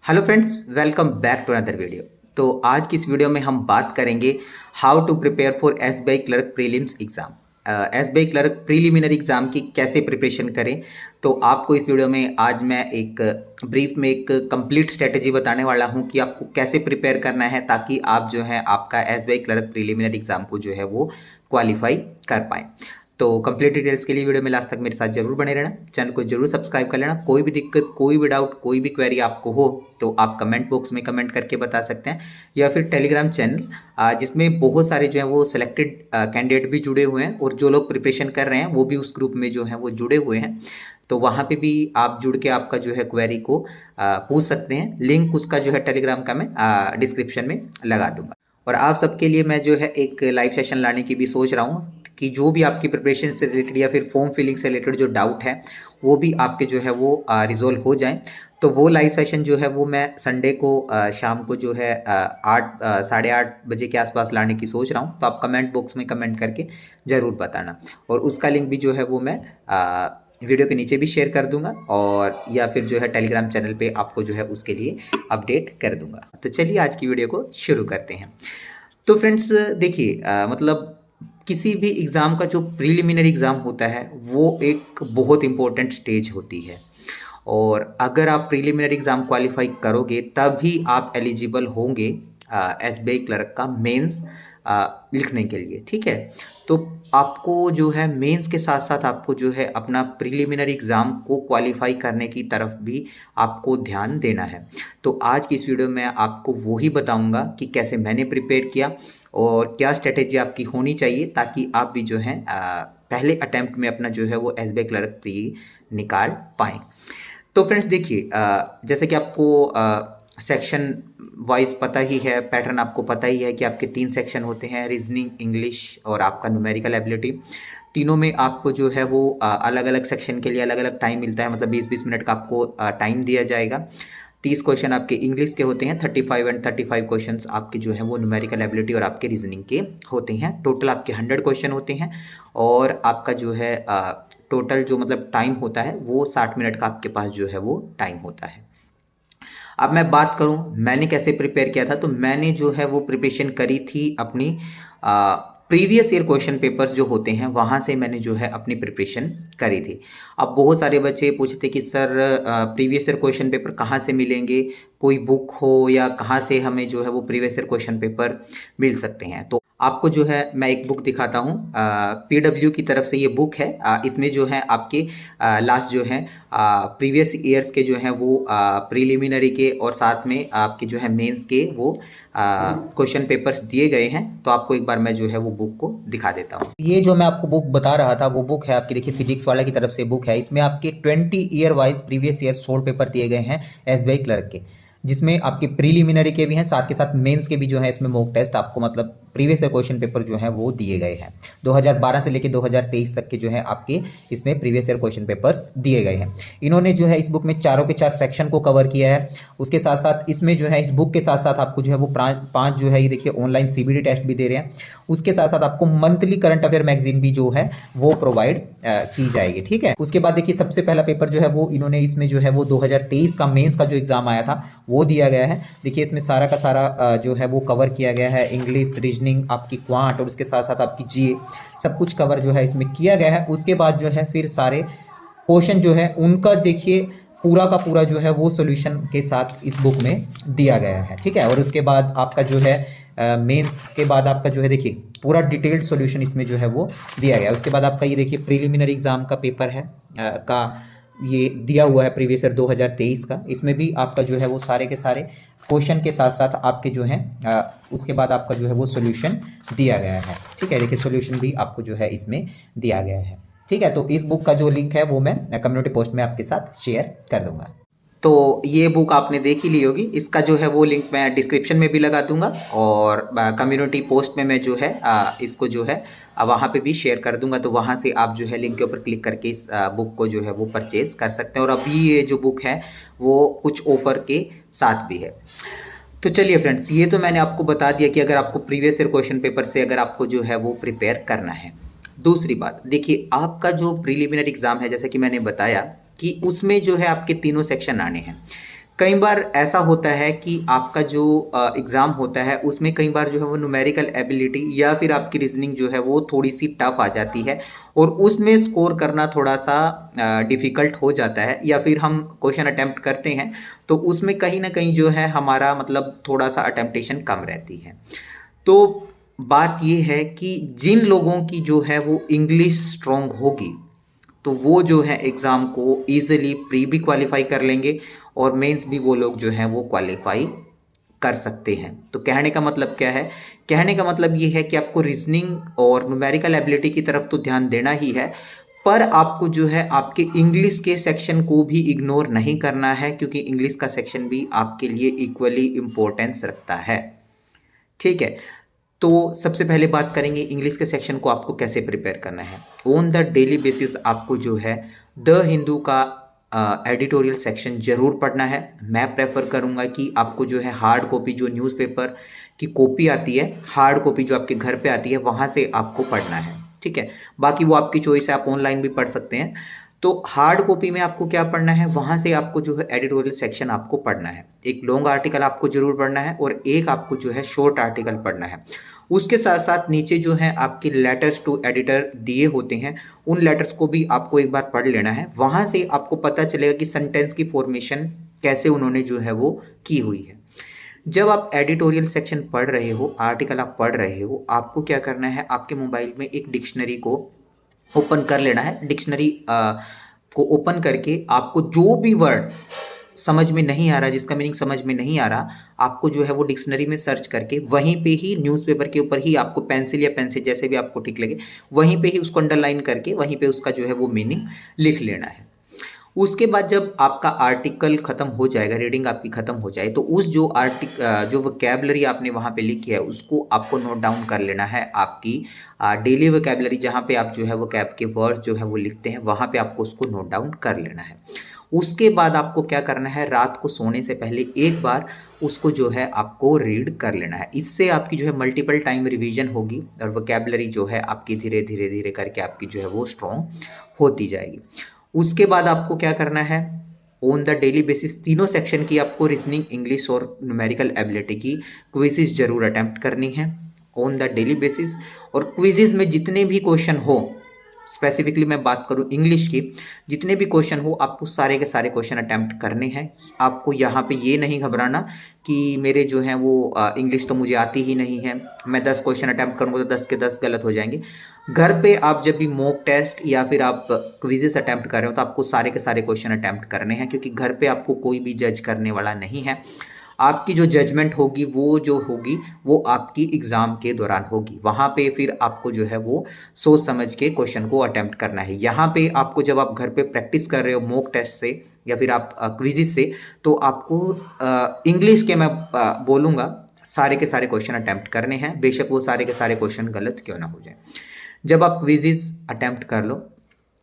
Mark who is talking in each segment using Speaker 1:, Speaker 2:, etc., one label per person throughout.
Speaker 1: Hello friends, welcome back to another video. तो आज की इस वीडियो में हम बात करेंगे how to prepare for SBI clerk prelims exam. SBI clerk preliminary exam की कैसे प्रिपरेशन करें, तो आपको इस वीडियो में आज मैं एक ब्रीफ में एक कंप्लीट स्ट्रेटेजी बताने वाला हूं कि आपको कैसे प्रिपेयर करना है ताकि आप जो है आपका एसबीआई क्लर्क प्रीलिमिनरी एग्जाम को जो है वो क्वालिफाई कर पाएँ। तो कंप्लीट डिटेल्स के लिए वीडियो में लास्ट तक मेरे साथ जरूर बने रहना, चैनल को जरूर सब्सक्राइब कर लेना। कोई भी दिक्कत, कोई भी डाउट, कोई भी क्वेरी आपको हो तो आप कमेंट बॉक्स में कमेंट करके बता सकते हैं, या फिर टेलीग्राम चैनल जिसमें बहुत सारे जो हैं वो सिलेक्टेड कैंडिडेट भी जुड़े हुए हैं और जो लोग प्रिपरेशन कर रहे हैं वो भी उस ग्रुप में जो है वो जुड़े हुए हैं। तो वहाँ पे भी आप जुड़ के आपका जो है क्वेरी को पूछ सकते हैं। लिंक उसका जो है टेलीग्राम का मैं डिस्क्रिप्शन में लगा दूंगा। और आप सबके लिए मैं जो है एक लाइव सेशन लाने की भी सोच रहा हूँ कि जो भी आपकी प्रिपरेशन से रिलेटेड या फिर फॉर्म फिलिंग से रिलेटेड जो डाउट है वो भी आपके जो है वो रिजोल्व हो जाएं। तो वो लाइव सेशन जो है वो मैं संडे को शाम को जो है 8 साढ़े 8 बजे के आसपास लाने की सोच रहा हूँ। तो आप कमेंट बॉक्स में कमेंट करके ज़रूर बताना, और उसका लिंक भी जो है वो मैं वीडियो के नीचे भी शेयर कर दूंगा, और या फिर जो है टेलीग्राम चैनल पे आपको जो है उसके लिए अपडेट कर दूंगा। तो चलिए आज की वीडियो को शुरू करते हैं। तो फ्रेंड्स देखिए, मतलब किसी भी एग्ज़ाम का जो प्रीलिमिनरी एग्ज़ाम होता है वो एक बहुत इम्पोर्टेंट स्टेज होती है, और अगर आप प्रीलिमिनरी एग्ज़ाम क्वालिफाई करोगे तभी आप एलिजिबल होंगे एसबीआई क्लर्क का मेंस लिखने के लिए। ठीक है, तो आपको जो है मेंस के साथ साथ आपको जो है अपना प्रीलिमिनरी एग्ज़ाम को क्वालिफाई करने की तरफ भी आपको ध्यान देना है। तो आज की इस वीडियो में आपको वही बताऊंगा कि कैसे मैंने प्रिपेयर किया और क्या स्ट्रेटेजी आपकी होनी चाहिए ताकि आप भी जो है पहले अटेम्प्ट में अपना जो है वो एसबीआई क्लर्क प्री निकाल पाएँ। तो फ्रेंड्स देखिए, जैसे कि आपको सेक्शन वाइज पता ही है, पैटर्न आपको पता ही है कि आपके 3 सेक्शन होते हैं, रीजनिंग, इंग्लिश और आपका न्यूमेरिकल एबिलिटी। तीनों में आपको जो है वो अलग अलग सेक्शन के लिए अलग अलग टाइम मिलता है, मतलब 20-20 मिनट का आपको टाइम दिया जाएगा। 30 क्वेश्चन आपके इंग्लिश के होते हैं, 35 एंड 35 क्वेश्चन आपके जो है वो न्यूमेरिकल एबिलिटी और आपके रीजनिंग के होते हैं। टोटल आपके 100 क्वेश्चन होते हैं, और आपका जो है टोटल जो मतलब टाइम होता है वो 60 मिनट का आपके पास जो है वो टाइम होता है। अब मैं बात करूं मैंने कैसे प्रिपेयर किया था, तो मैंने जो है वो प्रिपरेशन करी थी अपनी प्रीवियस ईयर क्वेश्चन पेपर्स जो होते हैं वहाँ से मैंने जो है अपनी प्रिपरेशन करी थी। अब बहुत सारे बच्चे पूछते कि sir previous year question paper कहाँ से मिलेंगे, कोई बुक हो या कहाँ से हमें जो है वो प्रीवियस ईयर क्वेश्चन पेपर मिल सकते हैं। तो आपको जो है मैं एक बुक दिखाता हूँ, पीडब्ल्यू की तरफ से ये बुक है। इसमें जो है आपके लास्ट जो है प्रीवियस ईयर्स के जो हैं वो प्रीलिमिनरी के और साथ में आपके जो है मेंस के वो क्वेश्चन पेपर्स दिए गए हैं। तो आपको एक बार मैं जो है वो बुक को दिखा देता हूँ। ये जो मैं आपको बुक बता रहा था वो बुक है आपकी, देखिए फिजिक्स वाला की तरफ से बुक है। इसमें आपके 20 year wise previous year 16 paper दिए गए हैं एसबीआई क्लर्क के, जिसमें आपके प्रीलिमिनरी के भी हैं, साथ के साथ मेंस के भी जो है इसमें मॉक टेस्ट आपको मतलब प्रीवियस ईयर क्वेश्चन पेपर जो है वो दिए गए हैं। 2012 से लेकर 2023 तक के जो है आपके इसमें प्रीवियस ईयर क्वेश्चन पेपर्स दिए गए हैं। इन्होंने जो है इस बुक में चारों के 4 सेक्शन को कवर किया है। उसके साथ साथ इसमें जो है इस बुक के साथ साथ आपको जो है वो 5 जो है ये देखिए ऑनलाइन सीबीटी टेस्ट भी दे रहे हैं। उसके साथ साथ आपको मंथली करंट अफेयर मैगजीन भी जो है वो प्रोवाइड की जाएगी। ठीक है, उसके बाद देखिए सबसे पहला पेपर जो है वो इन्होंने इसमें जो है वो 2023 का मेंस का जो एग्जाम आया था वो दिया गया है। देखिए इसमें सारा का सारा जो है वो कवर किया गया है, इंग्लिश, रीजनिंग, आपकी क्वांट और उसके साथ साथ आपकी जीए, सब कुछ कवर जो है इसमें किया गया है। उसके बाद जो है फिर सारे क्वेश्चन जो है उनका देखिए पूरा का पूरा जो है वो सॉल्यूशन के साथ इस बुक में दिया गया है। ठीक है, और उसके बाद आपका जो है मेंस के बाद आपका जो है देखिए पूरा डिटेल्ड सॉल्यूशन इसमें जो है वो दिया गया है। उसके बाद आपका ये देखिए प्रीलिमिनरी एग्जाम का पेपर है का ये दिया हुआ है प्रीवियस ईयर 2023 का। इसमें भी आपका जो है वो सारे के सारे क्वेश्चन के साथ साथ आपके जो है उसके बाद आपका जो है वो सॉल्यूशन दिया गया है। ठीक है, देखिए सॉल्यूशन भी आपको जो है इसमें दिया गया है। ठीक है, तो इस बुक का जो लिंक है वो मैं कम्युनिटी पोस्ट में आपके साथ शेयर कर दूंगा। तो ये बुक आपने देख ही ली होगी, इसका जो है वो लिंक मैं डिस्क्रिप्शन में भी लगा दूंगा, और कम्युनिटी पोस्ट में मैं जो है इसको जो है वहाँ पे भी शेयर कर दूंगा। तो वहाँ से आप जो है लिंक के ऊपर क्लिक करके इस बुक को जो है वो परचेज कर सकते हैं। और अभी ये जो बुक है वो कुछ ऑफर के साथ भी है। तो चलिए फ्रेंड्स, ये तो मैंने आपको बता दिया कि अगर आपको प्रीवियस ईयर क्वेश्चन पेपर से अगर आपको जो है वो प्रिपेयर करना है। दूसरी बात देखिए, आपका जो प्रीलिमिनरी एग्जाम है जैसे कि मैंने बताया कि उसमें जो है आपके तीनों सेक्शन आने हैं। कई बार ऐसा होता है कि आपका जो एग्ज़ाम होता है उसमें कई बार जो है वो न्यूमेरिकल एबिलिटी या फिर आपकी रीजनिंग जो है वो थोड़ी सी टफ आ जाती है और उसमें स्कोर करना थोड़ा सा डिफ़िकल्ट हो जाता है, या फिर हम क्वेश्चन अटेम्प्ट करते हैं तो उसमें कहीं ना कहीं जो है हमारा मतलब थोड़ा सा अटेम्प्टेशन कम रहती है। तो बात ये है कि जिन लोगों की जो है वो इंग्लिश स्ट्रॉन्ग होगी तो वो जो है एग्ज़ाम को ईजिली प्री भी क्वालिफाई कर लेंगे और मेंस भी वो लोग जो हैं वो क्वालिफाई कर सकते हैं। तो कहने का मतलब क्या है? कहने का मतलब ये है कि आपको रीजनिंग और न्यूमेरिकल एबिलिटी की तरफ तो ध्यान देना ही है, पर आपको जो है आपके इंग्लिश के सेक्शन को भी इग्नोर नहीं करना है, क्योंकि इंग्लिश का सेक्शन भी आपके लिए इक्वली इम्पोर्टेंस रखता है। ठीक है, तो सबसे पहले बात करेंगे इंग्लिश के सेक्शन को आपको कैसे प्रिपेयर करना है। ऑन द डेली बेसिस आपको जो है द हिंदू का एडिटोरियल सेक्शन जरूर पढ़ना है। मैं प्रेफर करूंगा कि आपको जो है हार्ड कॉपी, जो न्यूज़पेपर की कॉपी आती है, हार्ड कॉपी जो आपके घर पे आती है, वहाँ से आपको पढ़ना है। ठीक है, बाकी वो आपकी चॉइस है, आप ऑनलाइन भी पढ़ सकते हैं। तो हार्ड कॉपी में आपको क्या पढ़ना है, वहाँ से आपको जो है एडिटोरियल सेक्शन आपको पढ़ना है। एक लॉन्ग आर्टिकल आपको जरूर पढ़ना है और एक आपको जो है शॉर्ट आर्टिकल पढ़ना है। उसके साथ साथ नीचे जो है आपके लेटर्स टू एडिटर दिए होते हैं, उन लेटर्स को भी आपको एक बार पढ़ लेना है। वहाँ से आपको पता चलेगा कि सेंटेंस की फॉर्मेशन कैसे उन्होंने जो है वो की हुई है। जब आप एडिटोरियल सेक्शन पढ़ रहे हो, आर्टिकल आप पढ़ रहे हो, आपको क्या करना है, आपके मोबाइल में एक डिक्शनरी को ओपन कर लेना है। डिक्शनरी को ओपन करके आपको जो भी वर्ड समझ में नहीं आ रहा, जिसका मीनिंग समझ में नहीं आ रहा, आपको जो है वो डिक्शनरी में सर्च करके वहीं पे ही न्यूज़पेपर के ऊपर ही आपको पेंसिल या पेंसिल जैसे भी आपको ठीक लगे, वहीं पे ही उसको अंडरलाइन करके वहीं पे उसका जो है वो मीनिंग लिख लेना है। उसके बाद जब आपका आर्टिकल खत्म हो जाएगा, रीडिंग आपकी खत्म हो जाए, तो उस जो वोकैबुलरी आपने वहाँ पे लिखी है उसको आपको नोट डाउन कर लेना है। आपकी डेली वोकैबुलरी जहाँ पे आप जो है वोकैब के वर्ड्स जो है वो लिखते हैं, वहाँ पे आपको उसको नोट डाउन कर लेना है। उसके बाद आपको क्या करना है, रात को सोने से पहले एक बार उसको जो है आपको रीड कर लेना है। इससे आपकी जो है मल्टीपल टाइम रिवीजन होगी और वोकैबुलरी जो है आपकी धीरे धीरे धीरे करके आपकी जो है वो स्ट्रॉन्ग होती जाएगी। उसके बाद आपको क्या करना है, ऑन द डेली बेसिस तीनों सेक्शन की आपको रीजनिंग, इंग्लिश और न्यूमेरिकल एबिलिटी की क्विज़ेस जरूर अटेम्प्ट करनी है ऑन द डेली बेसिस। और क्विज़ेस में जितने भी क्वेश्चन हो, स्पेसिफिकली मैं बात करूं इंग्लिश की, जितने भी क्वेश्चन हो आपको सारे के सारे क्वेश्चन अटेम्प्ट करने हैं। आपको यहाँ पे ये नहीं घबराना कि मेरे जो हैं वो इंग्लिश तो मुझे आती ही नहीं है, मैं 10 क्वेश्चन अटेम्प्ट करूँगा तो 10 के 10 गलत हो जाएंगे। घर पे आप जब भी मॉक टेस्ट या फिर आप क्विजेस अटेम्प्ट कर रहे हो तो आपको सारे के सारे क्वेश्चन अटेम्प्ट करने हैं, क्योंकि घर पे आपको कोई भी जज करने वाला नहीं है। आपकी जो जजमेंट होगी वो आपकी एग्ज़ाम के दौरान होगी। वहाँ पे फिर आपको जो है वो सोच समझ के क्वेश्चन को अटेम्प्ट करना है। यहाँ पे आपको जब आप घर पे प्रैक्टिस कर रहे हो मॉक टेस्ट से या फिर आप क्विज़ेस से, तो आपको इंग्लिश के मैं बोलूँगा सारे के सारे क्वेश्चन अटेम्प्ट करने हैं, बेशक वो सारे के सारे क्वेश्चन गलत क्यों ना हो जाए। जब आप क्विज़ेस अटेम्प्ट कर लो,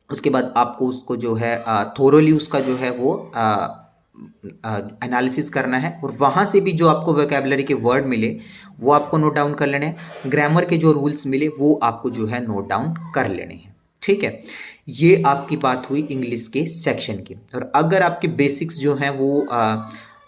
Speaker 1: उसके बाद आपको उसको जो है थोरोली उसका जो है वो एनालिसिस करना है और वहाँ से भी जो आपको वोकैबुलरी के वर्ड मिले वो आपको नोट डाउन कर लेने हैं। ग्रामर के जो रूल्स मिले वो आपको जो है नोट डाउन कर लेने हैं। ठीक है, ये आपकी बात हुई इंग्लिश के सेक्शन की। और अगर आपके बेसिक्स जो हैं वो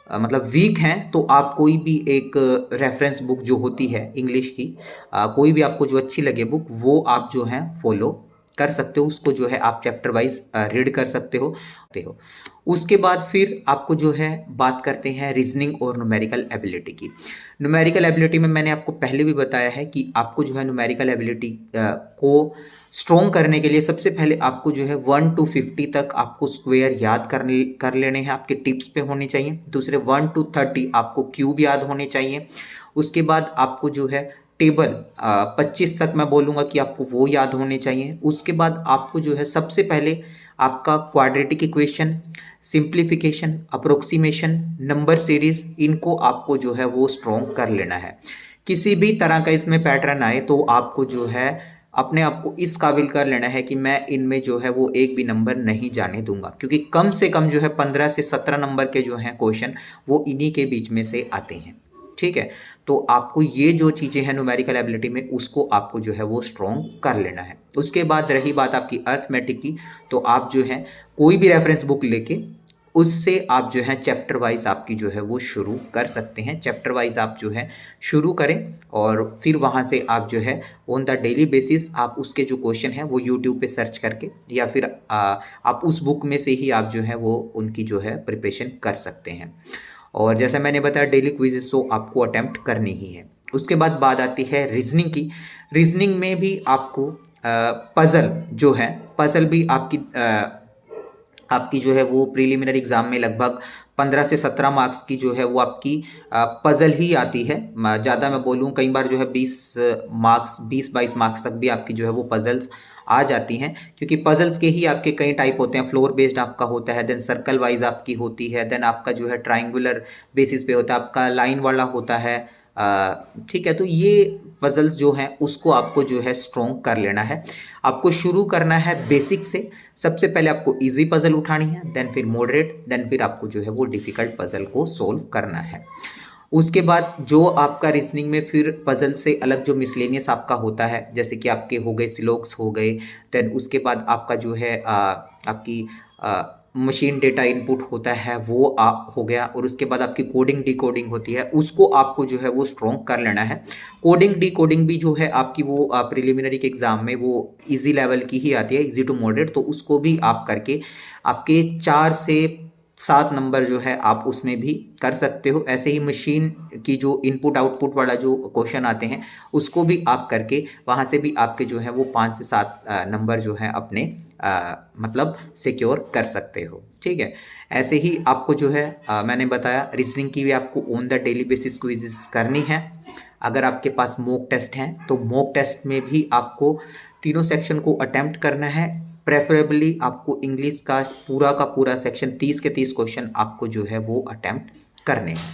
Speaker 1: मतलब वीक हैं तो आप कोई भी एक रेफरेंस बुक जो होती है इंग्लिश की, कोई भी आपको जो अच्छी लगे बुक, वो आप जो है फॉलो कर सकते हो। उसको जो है आप चैप्टर वाइज रीड कर सकते हो। उसके बाद फिर आपको जो है बात करते हैं रीजनिंग और न्यूमेरिकल एबिलिटी की। न्यूमेरिकल एबिलिटी में मैंने आपको पहले भी बताया है कि आपको जो है न्यूमेरिकल एबिलिटी को स्ट्रॉन्ग करने के लिए सबसे पहले आपको जो है 1 to 50 तक आपको स्क्वायर याद कर लेने हैं, आपके टिप्स पे होने चाहिए। दूसरे 1 to 30 आपको क्यूब याद होने चाहिए। उसके बाद आपको जो है टेबल 25 तक मैं बोलूँगा कि आपको वो याद होने चाहिए। उसके बाद आपको जो है सबसे पहले आपका quadratic equation, simplification, approximation, number series, इनको आपको जो है वो स्ट्रॉन्ग कर लेना है। किसी भी तरह का इसमें पैटर्न आए तो आपको जो है अपने आप को इस काबिल कर लेना है कि मैं इनमें जो है वो एक भी नंबर नहीं जाने दूंगा, क्योंकि कम से कम जो है 15 से 17 नंबर के जो हैं क्वेश्चन वो इन्हीं के बीच में से आते हैं। ठीक है, तो आपको ये जो चीज़ें हैं न्यूमेरिकल एबिलिटी में, उसको आपको जो है वो स्ट्रॉन्ग कर लेना है। उसके बाद रही बात आपकी अर्थमेटिक की, तो आप जो है कोई भी रेफरेंस बुक लेके उससे आप जो है चैप्टर वाइज आपकी जो है वो शुरू कर सकते हैं। चैप्टर वाइज आप जो है शुरू करें और फिर वहाँ से आप जो है ऑन द डेली बेसिस आप उसके जो क्वेश्चन हैं वो यूट्यूब पे सर्च करके या फिर आप उस बुक में से ही आप जो है वो उनकी जो है प्रिपरेशन कर सकते हैं। और जैसा मैंने बताया डेली क्विज़ेस तो आपको अटेम्प्ट करनी ही है। उसके बाद बात आती है रीजनिंग की। रीजनिंग में भी आपको पज़ल जो है, पज़ल भी आपकी जो है वो प्रीलिमिनरी एग्ज़ाम में लगभग 15 से 17 मार्क्स की जो है वो आपकी पज़ल ही आती है। ज़्यादा मैं बोलूँ कई बार जो है 20-22 मार्क्स तक भी आपकी जो है वो पज़ल्स आ जाती हैं, क्योंकि पज़ल्स के ही आपके कई टाइप होते हैं। फ्लोर बेस्ड आपका होता है, देन सर्कल वाइज आपकी होती है, देन आपका जो है ट्राइंगुलर बेसिस पे होता है, आपका लाइन वाला होता है। ठीक है, तो ये पज़ल्स जो हैं उसको आपको जो है स्ट्रॉन्ग कर लेना है। आपको शुरू करना है बेसिक से। सबसे पहले आपको इजी पज़ल उठानी है, देन फिर मॉडरेट, देन फिर आपको जो है वो डिफ़िकल्ट पज़ल को सोल्व करना है। उसके बाद जो आपका रीजनिंग में फिर पज़ल से अलग जो मिसलेनियस आपका होता है, जैसे कि आपके हो गए सिलोक्स हो गए, देन उसके बाद आपका जो है आपकी मशीन डेटा इनपुट होता है वो हो गया, और उसके बाद आपकी कोडिंग डिकोडिंग होती है, उसको आपको जो है वो स्ट्रॉन्ग कर लेना है। कोडिंग डिकोडिंग भी जो है आपकी वो प्रिलिमिनरी के एग्ज़ाम में वो इजी लेवल की ही आती है, इजी टू मॉडरेट, तो उसको भी आप करके आपके 4 से 7 नंबर जो है आप उसमें भी कर सकते हो। ऐसे ही मशीन की जो इनपुट आउटपुट वाला जो क्वेश्चन आते हैं उसको भी आप करके वहाँ से भी आपके जो है वो 5 से 7 नंबर जो है अपने मतलब सिक्योर कर सकते हो। ठीक है, ऐसे ही आपको जो है मैंने बताया रीजनिंग की भी आपको on the daily basis quizzes करनी है। अगर आपके पास मॉक टेस्ट हैं तो मॉक टेस्ट में भी आपको तीनों सेक्शन को अटेम्प्ट करना है। प्रेफरेबली आपको इंग्लिश का पूरा सेक्शन 30 के 30 क्वेश्चन आपको जो है वो अटेम्प्ट करने हैं।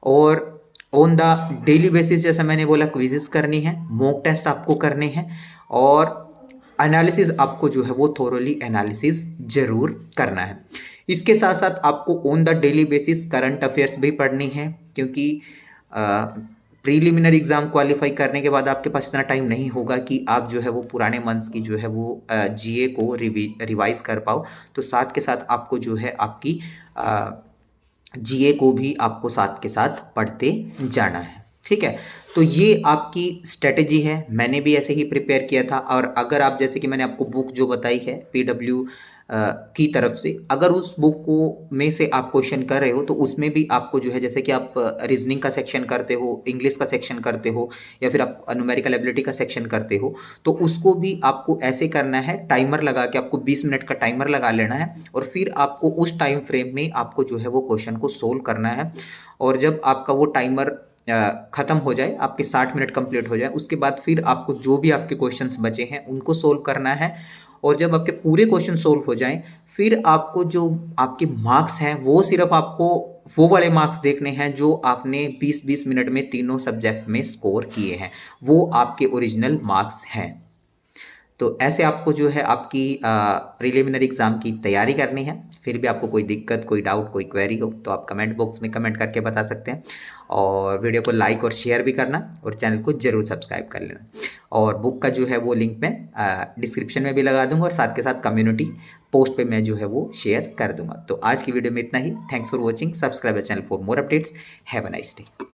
Speaker 1: और ऑन द डेली बेसिस जैसा मैंने बोला क्विज़ेस करनी है, मॉक टेस्ट आपको करने हैं, और एनालिसिस आपको जो है वो थोरोली एनालिसिस ज़रूर करना है। इसके साथ साथ आपको on the daily basis current affairs भी पढ़नी है, क्योंकि प्रीलिमिनरी एग्ज़ाम क्वालिफाई करने के बाद आपके पास इतना टाइम नहीं होगा कि आप जो है वो पुराने मंथ्स की जो है वो जीए को रिवाइज कर पाओ। तो साथ के साथ आपको जो है आपकी जीए को भी आपको साथ के साथ पढ़ते जाना है। ठीक है, तो ये आपकी स्ट्रेटेजी है। मैंने भी ऐसे ही प्रिपेयर किया था, और अगर आप जैसे कि मैंने आपको बुक जो बताई है पीडब्ल्यू की तरफ से, अगर उस बुक को में से आप क्वेश्चन कर रहे हो तो उसमें भी आपको जो है जैसे कि आप रीजनिंग का सेक्शन करते हो, इंग्लिश का सेक्शन करते हो, या फिर आप न्यूमेरिकल एबिलिटी का सेक्शन करते हो, तो उसको भी आपको ऐसे करना है, टाइमर लगा के आपको 20 मिनट का टाइमर लगा लेना है, और फिर आपको उस टाइम फ्रेम में आपको जो है वो क्वेश्चन को सोल्व करना है। और जब आपका वो टाइमर ख़त्म हो जाए, आपके 60 मिनट कंप्लीट हो जाए, उसके बाद फिर आपको जो भी आपके क्वेश्चंस बचे हैं उनको सोल्व करना है। और जब आपके पूरे क्वेश्चन सोल्व हो जाएं, फिर आपको जो आपके मार्क्स हैं वो सिर्फ आपको वो वाले मार्क्स देखने हैं जो आपने 20-20 मिनट में तीनों सब्जेक्ट में स्कोर किए हैं, वो आपके ओरिजिनल मार्क्स हैं। तो ऐसे आपको जो है आपकी प्रीलिमिनरी एग्ज़ाम की तैयारी करनी है। फिर भी आपको कोई दिक्कत, कोई डाउट, कोई क्वेरी हो तो आप कमेंट बॉक्स में कमेंट करके बता सकते हैं, और वीडियो को लाइक और शेयर भी करना, और चैनल को ज़रूर सब्सक्राइब कर लेना। और बुक का जो है वो लिंक मैं डिस्क्रिप्शन में भी लगा दूंगा, और साथ के साथ कम्युनिटी पोस्ट पे मैं जो है वो शेयर कर दूंगा। तो आज की वीडियो में इतना ही। Thanks for watching, subscribe channel for more updates. Have a nice day.